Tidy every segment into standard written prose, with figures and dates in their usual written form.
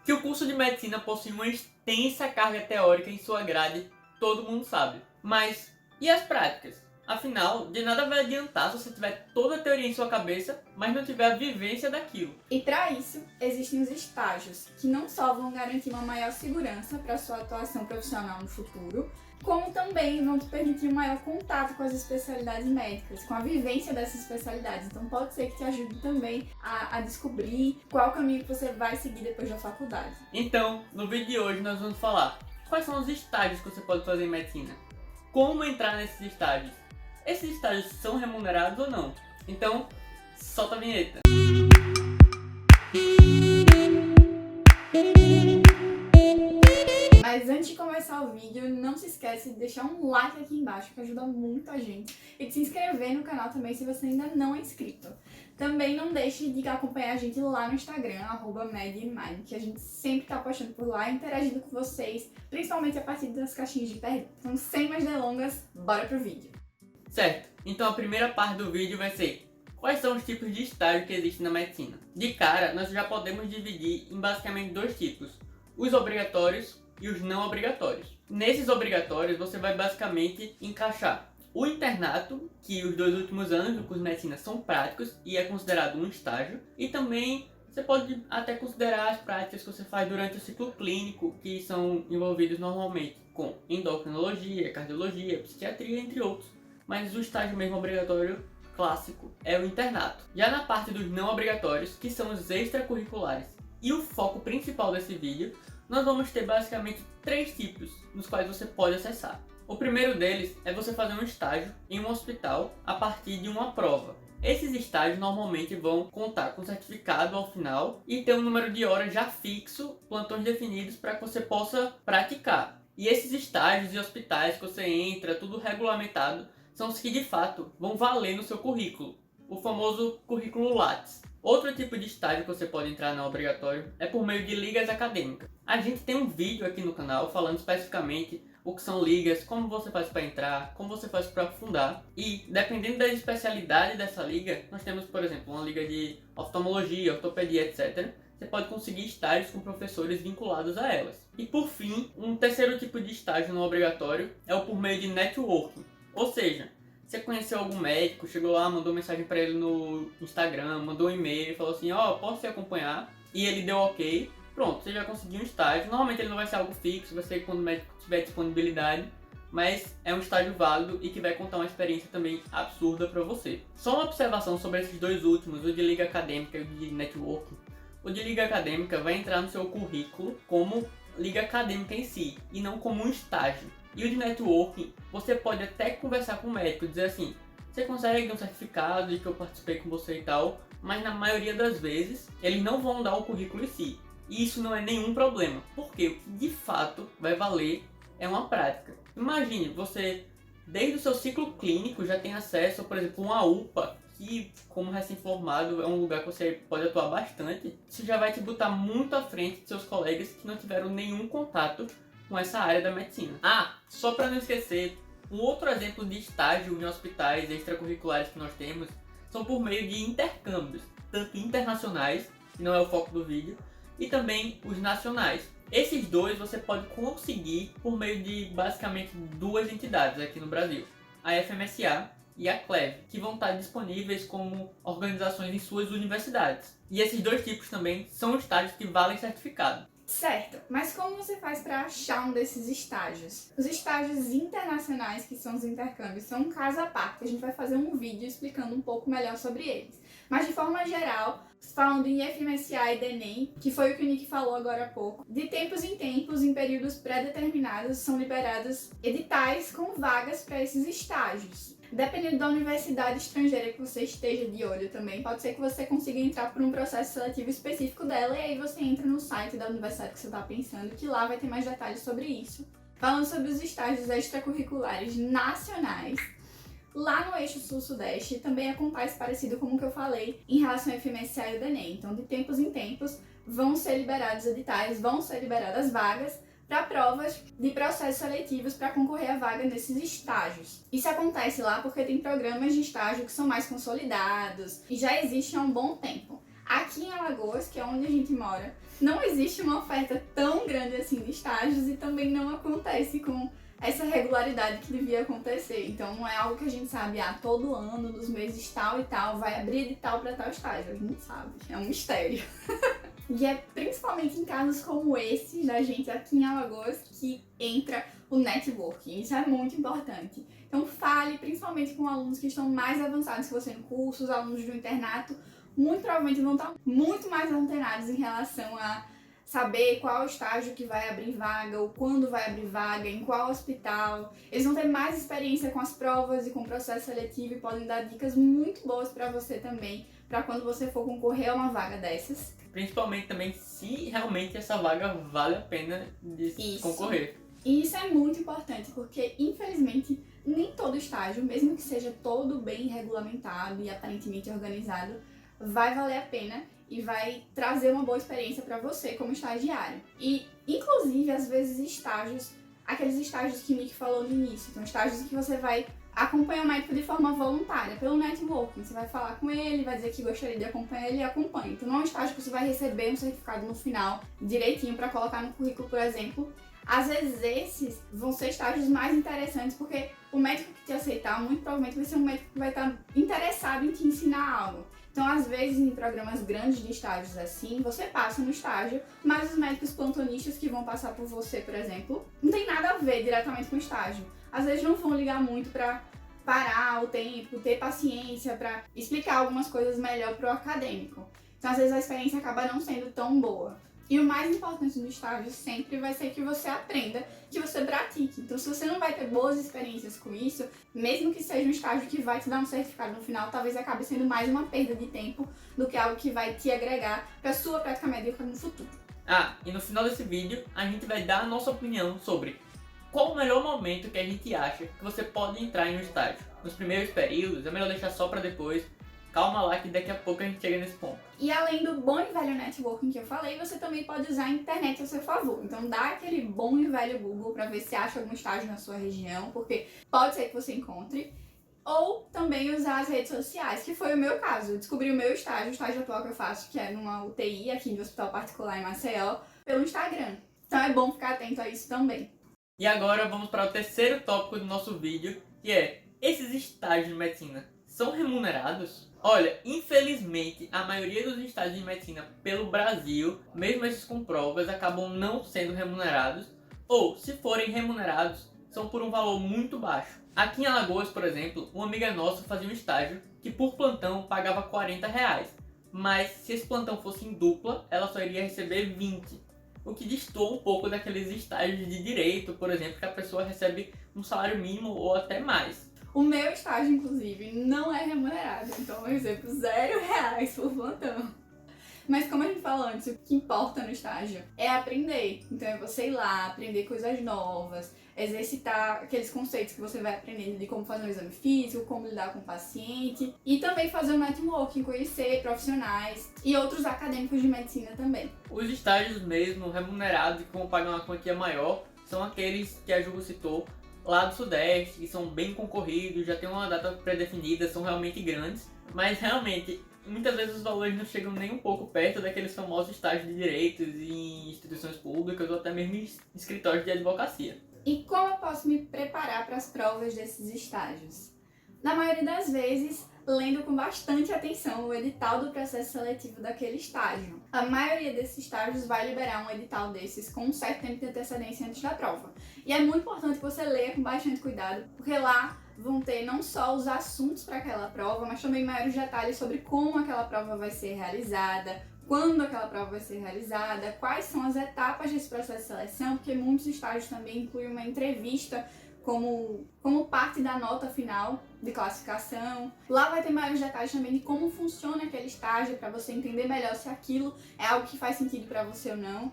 Que o curso de medicina possui uma extensa carga teórica em sua grade, todo mundo sabe. Mas e as práticas? Afinal, de nada vai adiantar se você tiver toda a teoria em sua cabeça, mas não tiver a vivência daquilo. E para isso, existem os estágios, que não só vão garantir uma maior segurança para sua atuação profissional no futuro, como também vão te permitir um maior contato com as especialidades médicas, com a vivência dessas especialidades. Então pode ser que te ajude também a descobrir qual caminho que você vai seguir depois da faculdade. Então, no vídeo de hoje nós vamos falar quais são os estágios que você pode fazer em medicina, como entrar nesses estágios, esses estágios são remunerados ou não. Então, solta a vinheta. Mas antes de começar o vídeo, não se esquece de deixar um like aqui embaixo, que ajuda muito a gente. E de se inscrever no canal também, se você ainda não é inscrito. Também não deixe de acompanhar a gente lá no Instagram, @medmind, que a gente sempre tá postando por lá, interagindo com vocês, principalmente a partir das caixinhas de perguntas. Então, sem mais delongas, bora pro vídeo. Certo, então a primeira parte do vídeo vai ser quais são os tipos de estágio que existem na medicina. De cara, nós já podemos dividir em basicamente dois tipos, os obrigatórios e os não obrigatórios. Nesses obrigatórios, você vai basicamente encaixar o internato, que os 2 últimos anos do curso de medicina são práticos e é considerado um estágio, e também você pode até considerar as práticas que você faz durante o ciclo clínico, que são envolvidos normalmente com endocrinologia, cardiologia, psiquiatria, entre outros. Mas o estágio mesmo obrigatório clássico é o internato. Já na parte dos não obrigatórios, que são os extracurriculares, e o foco principal desse vídeo, nós vamos ter basicamente 3 tipos nos quais você pode acessar. O primeiro deles é você fazer um estágio em um hospital a partir de uma prova. Esses estágios normalmente vão contar com certificado ao final e ter um número de horas já fixo, plantões definidos para que você possa praticar. E esses estágios e hospitais que você entra, tudo regulamentado, são os que de fato vão valer no seu currículo, o famoso currículo Lattes. Outro tipo de estágio que você pode entrar no obrigatório é por meio de ligas acadêmicas. A gente tem um vídeo aqui no canal falando especificamente o que são ligas, como você faz para entrar, como você faz para fundar. E dependendo da especialidade dessa liga, nós temos, por exemplo, uma liga de oftalmologia, ortopedia, etc. Você pode conseguir estágios com professores vinculados a elas. E por fim, um terceiro tipo de estágio não obrigatório é o por meio de networking. Ou seja, você conheceu algum médico, chegou lá, mandou mensagem para ele no Instagram, mandou um e-mail, falou assim, posso te acompanhar? E ele deu ok, pronto, você já conseguiu um estágio. Normalmente ele não vai ser algo fixo, vai ser quando o médico tiver disponibilidade, mas é um estágio válido e que vai contar uma experiência também absurda para você. Só uma observação sobre esses dois últimos, o de liga acadêmica e o de networking. O de liga acadêmica vai entrar no seu currículo como liga acadêmica em si, e não como um estágio. E o de networking, você pode até conversar com o médico, dizer assim, você consegue um certificado de que eu participei com você e tal, mas na maioria das vezes, eles não vão dar o currículo em si. E isso não é nenhum problema, porque o que de fato vai valer é uma prática. Imagine, você, desde o seu ciclo clínico, já tem acesso, por exemplo, a uma UPA, que como recém-formado é um lugar que você pode atuar bastante. Isso já vai te botar muito à frente de seus colegas que não tiveram nenhum contato com essa área da medicina. Só para não esquecer, um outro exemplo de estágio em hospitais extracurriculares que nós temos são por meio de intercâmbios, tanto internacionais, que não é o foco do vídeo, e também os nacionais. Esses dois você pode conseguir por meio de basicamente 2 entidades aqui no Brasil, a FMSA e a CLEV, que vão estar disponíveis como organizações em suas universidades. E esses 2 tipos também são estágios que valem certificado. Certo, mas como você faz para achar um desses estágios? Os estágios internacionais, que são os intercâmbios, são um caso à parte. A gente vai fazer um vídeo explicando um pouco melhor sobre eles. Mas de forma geral, falando em FMSA e DENEM, que foi o que o Nick falou agora há pouco, de tempos em tempos, em períodos pré-determinados, são liberados editais com vagas para esses estágios. Dependendo da universidade estrangeira que você esteja de olho também, pode ser que você consiga entrar por um processo seletivo específico dela e aí você entra no site da universidade que você está pensando, que lá vai ter mais detalhes sobre isso. Falando sobre os estágios extracurriculares nacionais, lá no eixo sul-sudeste também acontece parecido com o que eu falei em relação ao FMSA e o DENEM. Então, de tempos em tempos, vão ser liberados editais, vão ser liberadas vagas para provas de processos seletivos para concorrer à vaga nesses estágios. Isso acontece lá porque tem programas de estágio que são mais consolidados e já existem há um bom tempo. Aqui em Alagoas, que é onde a gente mora, não existe uma oferta tão grande assim de estágios e também não acontece com essa regularidade que devia acontecer. Então não é algo que a gente sabe, todo ano, nos meses tal e tal, vai abrir edital para tal estágio. A gente não sabe, é um mistério. E é principalmente em casos como esse da gente aqui em Alagoas que entra o networking. Isso é muito importante. Então fale principalmente com alunos que estão mais avançados que você no curso, os alunos do internato, muito provavelmente vão estar muito mais antenados em relação a saber qual estágio que vai abrir vaga, ou quando vai abrir vaga, em qual hospital. Eles vão ter mais experiência com as provas e com o processo seletivo e podem dar dicas muito boas para você também, para quando você for concorrer a uma vaga dessas. Principalmente também se realmente essa vaga vale a pena de concorrer. E isso é muito importante, porque infelizmente nem todo estágio, mesmo que seja todo bem regulamentado e aparentemente organizado, vai valer a pena e vai trazer uma boa experiência para você como estagiário. E, inclusive, às vezes estágios, aqueles estágios que o Nick falou no início, então estágios em que você vai acompanhar o médico de forma voluntária, pelo networking. Você vai falar com ele, vai dizer que gostaria de acompanhar ele e acompanha. Então não é um estágio que você vai receber um certificado no final, direitinho, para colocar no currículo, por exemplo. Às vezes esses vão ser estágios mais interessantes, porque o médico que te aceitar, muito provavelmente vai ser um médico que vai estar interessado em te ensinar algo. Então, às vezes, em programas grandes de estágios assim, você passa no estágio, mas os médicos plantonistas que vão passar por você, por exemplo, não tem nada a ver diretamente com o estágio. Às vezes não vão ligar muito para parar o tempo, ter paciência, para explicar algumas coisas melhor para o acadêmico. Então, às vezes, a experiência acaba não sendo tão boa. E o mais importante do estágio sempre vai ser que você aprenda, que você pratique. Então, se você não vai ter boas experiências com isso, mesmo que seja um estágio que vai te dar um certificado no final, talvez acabe sendo mais uma perda de tempo do que algo que vai te agregar para a sua prática médica no futuro. E no final desse vídeo, a gente vai dar a nossa opinião sobre qual o melhor momento que a gente acha que você pode entrar em um estágio. Nos primeiros períodos, é melhor deixar só para depois. Calma lá que daqui a pouco a gente chega nesse ponto. E além do bom e velho networking que eu falei, você também pode usar a internet a seu favor. Então dá aquele bom e velho Google para ver se acha algum estágio na sua região, porque pode ser que você encontre. Ou também usar as redes sociais, que foi o meu caso. Eu descobri o meu estágio, o estágio atual que eu faço, que é numa UTI aqui no Hospital Particular em Maceió, pelo Instagram. Então é bom ficar atento a isso também. E agora vamos para o terceiro tópico do nosso vídeo, que é: esses estágios de medicina são remunerados? Olha, infelizmente, a maioria dos estágios de medicina pelo Brasil, mesmo esses com provas, acabam não sendo remunerados, ou, se forem remunerados, são por um valor muito baixo. Aqui em Alagoas, por exemplo, uma amiga nossa fazia um estágio que por plantão pagava R$40, mas se esse plantão fosse em dupla, ela só iria receber 20. O que destoa um pouco daqueles estágios de direito, por exemplo, que a pessoa recebe um salário mínimo ou até mais. O meu estágio, inclusive, não é remunerado, então eu recebo R$0 por plantão. Mas como a gente falou antes, o que importa no estágio é aprender. Então é você ir lá, aprender coisas novas, exercitar aqueles conceitos que você vai aprendendo de como fazer um exame físico, como lidar com o paciente. E também fazer um networking, conhecer profissionais e outros acadêmicos de medicina também. Os estágios mesmo, remunerados e com pagar uma quantia maior, são aqueles que a Ju citou, lá do Sudeste, que são bem concorridos, já tem uma data pré-definida, são realmente grandes, mas realmente, muitas vezes os valores não chegam nem um pouco perto daqueles famosos estágios de direitos em instituições públicas ou até mesmo em escritórios de advocacia. E como eu posso me preparar para as provas desses estágios? Na maioria das vezes, lendo com bastante atenção o edital do processo seletivo daquele estágio. A maioria desses estágios vai liberar um edital desses com um certo tempo de antecedência antes da prova. E é muito importante que você leia com bastante cuidado, porque lá vão ter não só os assuntos para aquela prova, mas também maiores detalhes sobre como aquela prova vai ser realizada, quando aquela prova vai ser realizada, quais são as etapas desse processo de seleção, porque muitos estágios também incluem uma entrevista como parte da nota final de classificação. Lá vai ter maiores detalhes também de como funciona aquele estágio, para você entender melhor se aquilo é algo que faz sentido para você ou não.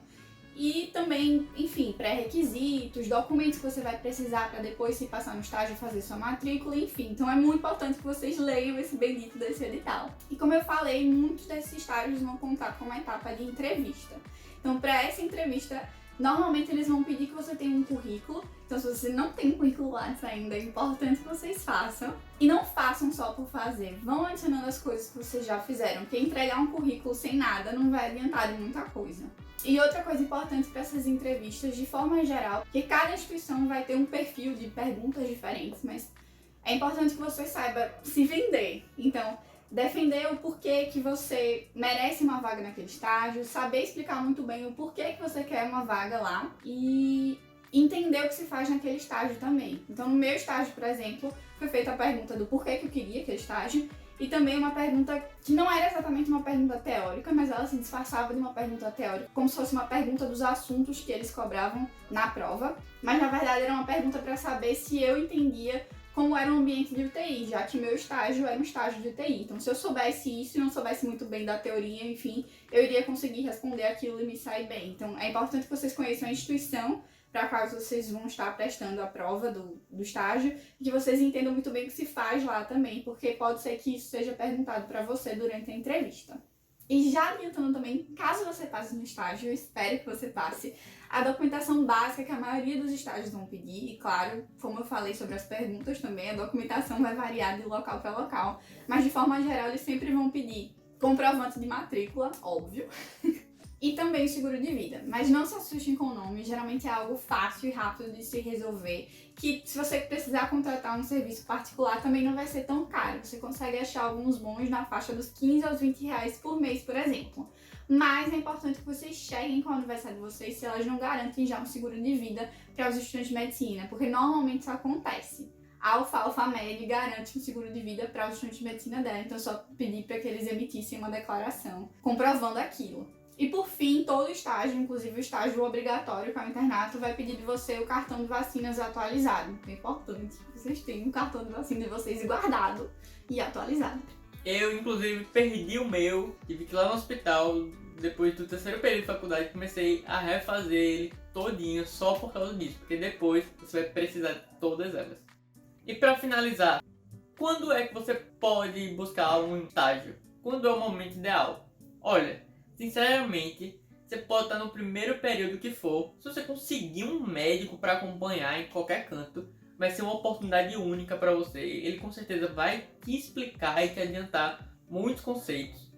E também, enfim, pré-requisitos, documentos que você vai precisar para depois, se passar no estágio, fazer sua matrícula, enfim. Então é muito importante que vocês leiam esse bendito desse edital. E como eu falei, muitos desses estágios vão contar com uma etapa de entrevista. Então, para essa entrevista, Normalmente eles vão pedir que você tenha um currículo, então se você não tem um currículo Lattes ainda, é importante que vocês façam. E não façam só por fazer, vão adicionando as coisas que vocês já fizeram, porque entregar um currículo sem nada não vai adiantar de muita coisa. E outra coisa importante para essas entrevistas, de forma geral, que cada instituição vai ter um perfil de perguntas diferentes, mas é importante que você saiba se vender. Então, defender o porquê que você merece uma vaga naquele estágio, saber explicar muito bem o porquê que você quer uma vaga lá e entender o que se faz naquele estágio também. Então, no meu estágio, por exemplo, foi feita a pergunta do porquê que eu queria aquele estágio e também uma pergunta que não era exatamente uma pergunta teórica, mas ela se disfarçava de uma pergunta teórica, como se fosse uma pergunta dos assuntos que eles cobravam na prova, mas na verdade era uma pergunta para saber se eu entendia como era o ambiente de UTI, já que meu estágio era um estágio de UTI. Então, se eu soubesse isso e não soubesse muito bem da teoria, enfim, eu iria conseguir responder aquilo e me sair bem. Então, é importante que vocês conheçam a instituição para caso vocês vão estar prestando a prova do estágio e que vocês entendam muito bem o que se faz lá também, porque pode ser que isso seja perguntado para você durante a entrevista. E já adiantando também, caso você passe no estágio, eu espero que você passe, a documentação básica que a maioria dos estágios vão pedir, e claro, como eu falei sobre as perguntas também, a documentação vai variar de local para local, mas de forma geral eles sempre vão pedir comprovante de matrícula, óbvio, e também o seguro de vida. Mas não se assustem com o nome, geralmente é algo fácil e rápido de se resolver, que se você precisar contratar um serviço particular também não vai ser tão caro. Você consegue achar alguns bons na faixa dos 15 aos 20 reais por mês, por exemplo. Mas é importante que vocês cheguem com a universidade de vocês se elas não garantem já um seguro de vida para os estudantes de medicina, porque normalmente isso acontece. A UFAL-FAMED garante um seguro de vida para os estudantes de medicina dela, então é só pedir para que eles emitissem uma declaração comprovando aquilo. E por fim, todo estágio, inclusive o estágio obrigatório que é o internato, vai pedir de você o cartão de vacinas atualizado. É importante que vocês tenham o cartão de vacina de vocês guardado e atualizado. Eu, inclusive, perdi o meu, tive que ir lá no hospital, depois do terceiro período de faculdade, comecei a refazer ele todinho só por causa disso, porque depois você vai precisar de todas elas. E para finalizar, quando é que você pode buscar um estágio? Quando é o momento ideal? Olha, sinceramente, você pode estar no primeiro período que for. Se você conseguir um médico para acompanhar em qualquer canto, vai ser uma oportunidade única para você. Ele com certeza vai te explicar e te adiantar muitos conceitos.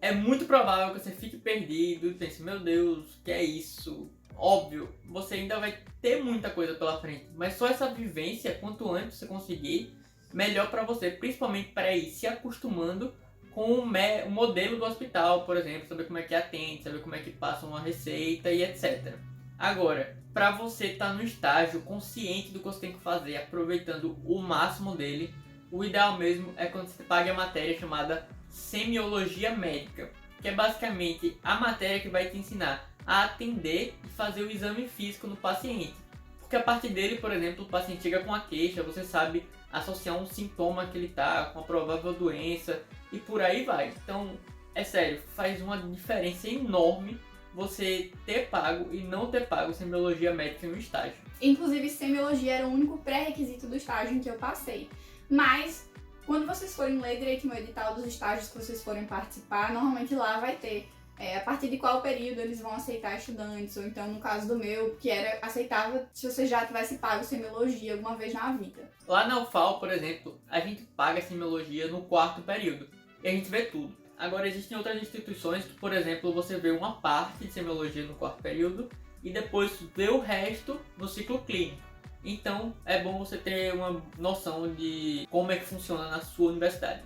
É muito provável que você fique perdido e pense, meu Deus, que é isso? Óbvio, você ainda vai ter muita coisa pela frente, mas só essa vivência, quanto antes você conseguir, melhor para você, principalmente para ir se acostumando com o modelo do hospital, por exemplo, saber como é que atende, saber como é que passa uma receita e etc. Agora, para você estar no estágio consciente do que você tem que fazer, aproveitando o máximo dele, o ideal mesmo é quando você pague a matéria chamada Semiologia Médica, que é basicamente a matéria que vai te ensinar a atender e fazer o exame físico no paciente. Porque a partir dele, por exemplo, o paciente chega com uma queixa, você sabe associar um sintoma que ele está com a provável doença e por aí vai. Então, é sério, faz uma diferença enorme você ter pago e não ter pago semiologia médica no estágio. Inclusive, semiologia era o único pré-requisito do estágio em que eu passei. Mas, quando vocês forem ler direito no edital dos estágios que vocês forem participar, normalmente lá vai ter a partir de qual período eles vão aceitar estudantes, ou então no caso do meu, que era aceitável se você já tivesse pago semiologia alguma vez na vida. Lá na UFAL, por exemplo, a gente paga semiologia no 4º período e a gente vê tudo. Agora existem outras instituições que, por exemplo, você vê uma parte de semiologia no 4º período e depois vê o resto no ciclo clínico. Então é bom você ter uma noção de como é que funciona na sua universidade.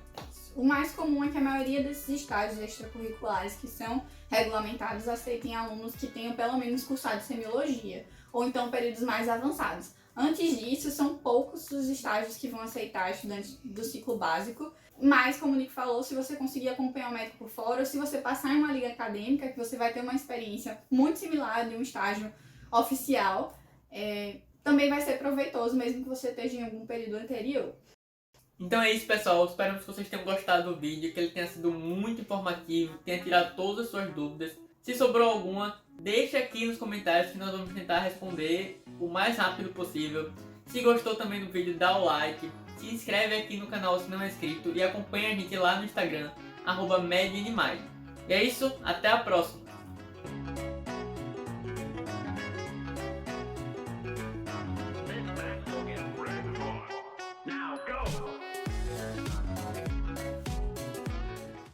O mais comum é que a maioria desses estágios extracurriculares que são regulamentados aceitem alunos que tenham pelo menos cursado semiologia, ou então períodos mais avançados. Antes disso, são poucos os estágios que vão aceitar estudantes do ciclo básico, mas, como o Nick falou, se você conseguir acompanhar o médico por fora, ou se você passar em uma liga acadêmica, que você vai ter uma experiência muito similar de um estágio oficial, também vai ser proveitoso, mesmo que você esteja em algum período anterior. Então é isso, pessoal. Esperamos que vocês tenham gostado do vídeo, que ele tenha sido muito informativo, tenha tirado todas as suas dúvidas. Se sobrou alguma, deixa aqui nos comentários que nós vamos tentar responder o mais rápido possível. Se gostou também do vídeo, dá o like, se inscreve aqui no canal se não é inscrito e acompanha a gente lá no Instagram, @medianimais. E é isso, até a próxima!